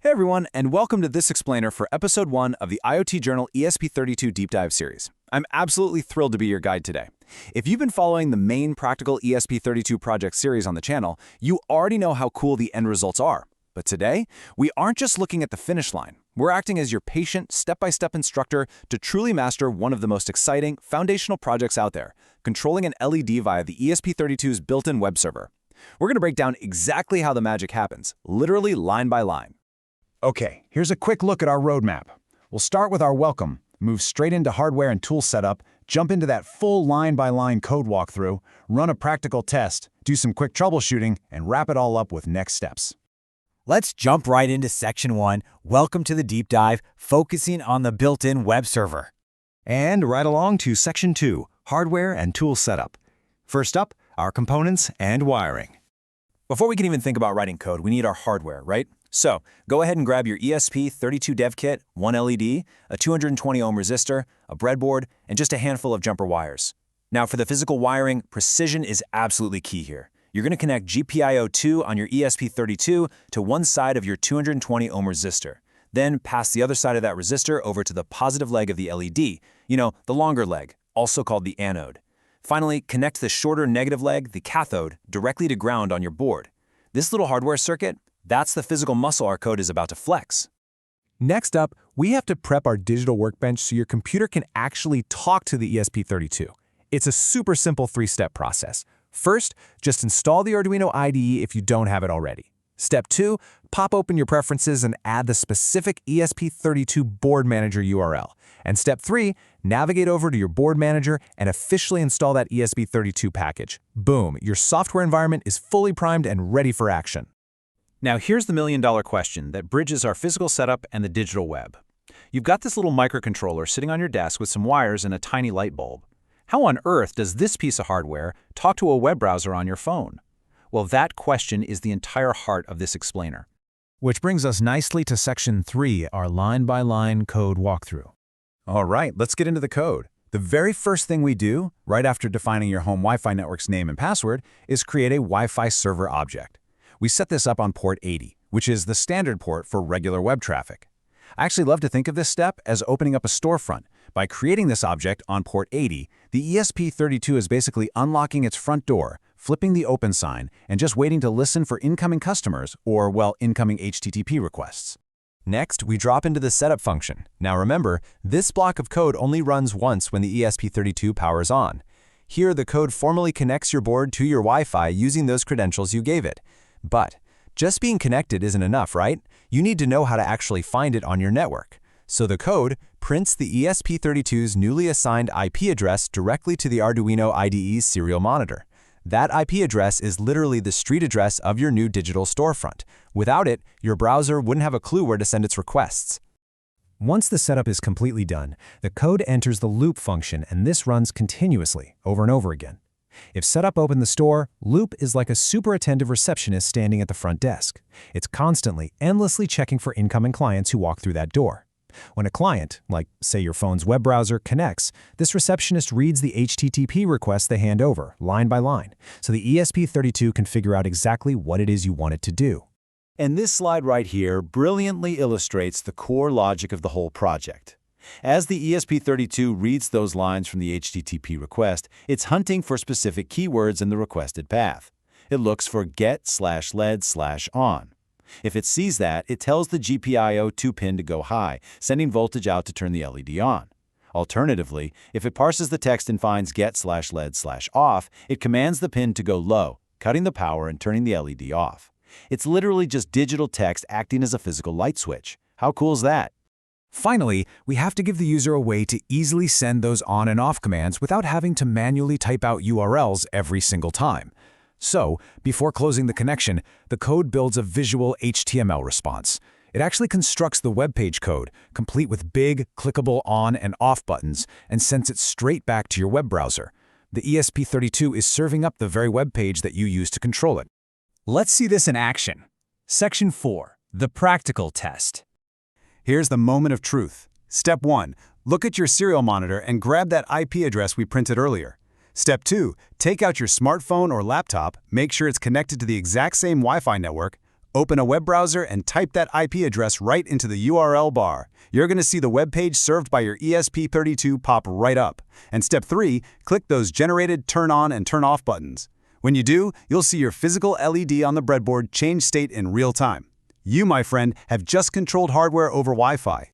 Hey everyone, and welcome to this explainer for episode 1 of the IoT Journal ESP32 Deep Dive series. I'm absolutely thrilled to be your guide today. If you've been following the main practical ESP32 project series on the channel, you already know how cool the end results are. But today, we aren't just looking at the finish line. We're acting as your patient, step-by-step instructor to truly master one of the most exciting, foundational projects out there, controlling an LED via the ESP32's built-in web server. We're going to break down exactly how the magic happens, literally line by line. Okay, here's a quick look at our roadmap. We'll start with our welcome, move straight into hardware and tool setup, jump into that full line-by-line code walkthrough, run a practical test, do some quick troubleshooting, and wrap it all up with next steps. Let's jump right into Section 1, Welcome to the Deep Dive, focusing on the built-in web server. And right along to Section 2, Hardware and Tool Setup. First up, our components and wiring. Before we can even think about writing code, we need our hardware, right? So, go ahead and grab your ESP32 dev kit, one LED, a 220 ohm resistor, a breadboard, and just a handful of jumper wires. Now for the physical wiring, precision is absolutely key here. You're going to connect GPIO 2 on your ESP32 to one side of your 220 ohm resistor. Then pass the other side of that resistor over to the positive leg of the LED, the longer leg, also called the anode. Finally, connect the shorter negative leg, the cathode, directly to ground on your board. This little hardware circuit, that's the physical muscle our code is about to flex. Next up, we have to prep our digital workbench so your computer can actually talk to the ESP32. It's a super simple three-step process. First, just install the Arduino IDE if you don't have it already. Step 2, pop open your preferences and add the specific ESP32 board manager URL. And step 3, navigate over to your board manager and officially install that ESP32 package. Boom, your software environment is fully primed and ready for action. Now here's the million-dollar question that bridges our physical setup and the digital web. You've got this little microcontroller sitting on your desk with some wires and a tiny light bulb. How on earth does this piece of hardware talk to a web browser on your phone? Well, that question is the entire heart of this explainer. Which brings us nicely to Section 3, our line-by-line code walkthrough. All right, let's get into the code. The very first thing we do, right after defining your home Wi-Fi network's name and password, is create a Wi-Fi server object. We set this up on port 80, which is the standard port for regular web traffic. I actually love to think of this step as opening up a storefront. By creating this object on port 80, the ESP32 is basically unlocking its front door, flipping the open sign, and just waiting to listen for incoming customers or, incoming HTTP requests. Next, we drop into the setup function. Now remember, this block of code only runs once when the ESP32 powers on. Here, the code formally connects your board to your Wi-Fi using those credentials you gave it. But just being connected isn't enough, right? You need to know how to actually find it on your network. So the code prints the ESP32's newly assigned IP address directly to the Arduino IDE's serial monitor. That IP address is literally the street address of your new digital storefront. Without it, your browser wouldn't have a clue where to send its requests. Once the setup is completely done, the code enters the loop function, and this runs continuously, over and over again. If setup opened the store, loop is like a super attentive receptionist standing at the front desk. It's constantly, endlessly checking for incoming clients who walk through that door. When a client, like say your phone's web browser, connects, this receptionist reads the HTTP request they hand over, line by line, so the ESP32 can figure out exactly what it is you want it to do. And this slide right here brilliantly illustrates the core logic of the whole project. As the ESP32 reads those lines from the HTTP request, it's hunting for specific keywords in the requested path. It looks for get/led/on. If it sees that, it tells the GPIO 2 pin to go high, sending voltage out to turn the LED on. Alternatively, if it parses the text and finds get/led/off, it commands the pin to go low, cutting the power and turning the LED off. It's literally just digital text acting as a physical light switch. How cool is that? Finally, we have to give the user a way to easily send those on and off commands without having to manually type out URLs every single time. So, before closing the connection, the code builds a visual HTML response. It actually constructs the web page code, complete with big, clickable on and off buttons, and sends it straight back to your web browser. The ESP32 is serving up the very web page that you use to control it. Let's see this in action. Section 4, the practical test. Here's the moment of truth. Step 1, look at your serial monitor and grab that IP address we printed earlier. Step 2, take out your smartphone or laptop, make sure it's connected to the exact same Wi-Fi network, Open a web browser and type that IP address right into the URL bar. You're going to see the web page served by your ESP32 pop right up. And step 3, click those generated turn on and turn off buttons. When you do, you'll see your physical LED on the breadboard change state in real time. You, my friend, have just controlled hardware over Wi-Fi.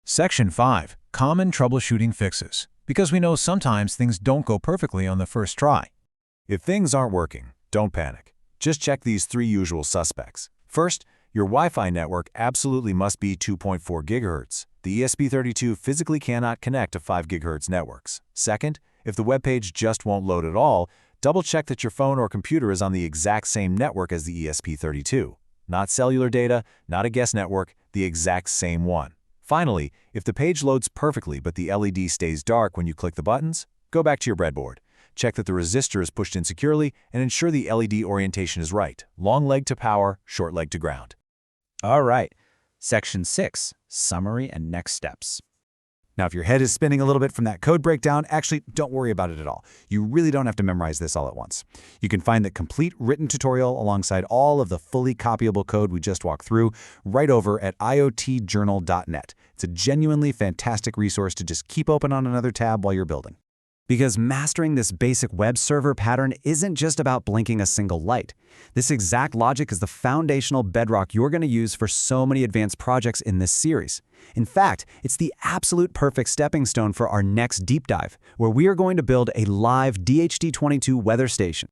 Section 5. Common troubleshooting fixes. Because we know sometimes things don't go perfectly on the first try. If things aren't working, don't panic. Just check these 3 usual suspects. First, your Wi-Fi network absolutely must be 2.4 GHz. The ESP32 physically cannot connect to 5 GHz networks. Second, if the web page just won't load at all, double-check that your phone or computer is on the exact same network as the ESP32. Not cellular data, not a guest network, the exact same one. Finally, if the page loads perfectly but the LED stays dark when you click the buttons, go back to your breadboard. Check that the resistor is pushed in securely and ensure the LED orientation is right. Long leg to power, short leg to ground. All right. Section 6. Summary and next steps. Now, if your head is spinning a little bit from that code breakdown, actually, don't worry about it at all. You really don't have to memorize this all at once. You can find the complete written tutorial alongside all of the fully copyable code we just walked through right over at iotjournal.net. It's a genuinely fantastic resource to just keep open on another tab while you're building. Because mastering this basic web server pattern isn't just about blinking a single light. This exact logic is the foundational bedrock you're going to use for so many advanced projects in this series. In fact, it's the absolute perfect stepping stone for our next deep dive, where we are going to build a live DHT22 weather station.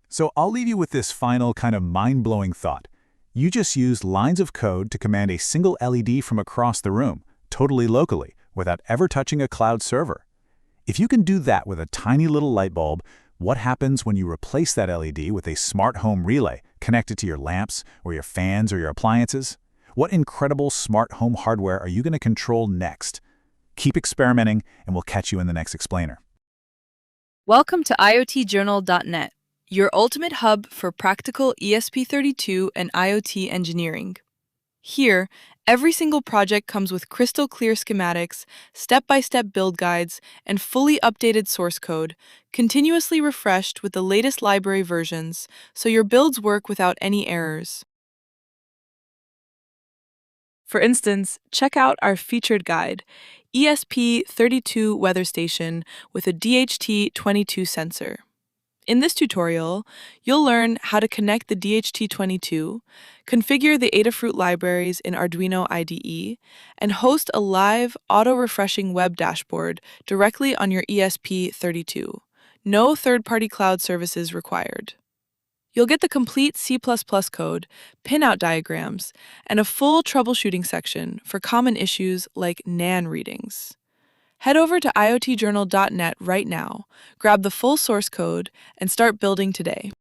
So I'll leave you with this final kind of mind-blowing thought. You just used lines of code to command a single LED from across the room, totally locally, without ever touching a cloud server. If you can do that with a tiny little light bulb, what happens when you replace that LED with a smart home relay connected to your lamps or your fans or your appliances? What incredible smart home hardware are you going to control next? Keep experimenting, and we'll catch you in the next explainer. Welcome to iotjournal.net, your ultimate hub for practical ESP32 and IoT engineering. Here, every single project comes with crystal clear schematics, step-by-step build guides, and fully updated source code, continuously refreshed with the latest library versions, so your builds work without any errors. For instance, check out our featured guide, ESP32 Weather Station with a DHT22 sensor. In this tutorial, you'll learn how to connect the DHT22, configure the Adafruit libraries in Arduino IDE, and host a live, auto-refreshing web dashboard directly on your ESP32. No third-party cloud services required. You'll get the complete C++ code, pinout diagrams, and a full troubleshooting section for common issues like NaN readings. Head over to iotjournal.net right now, grab the full source code, and start building today.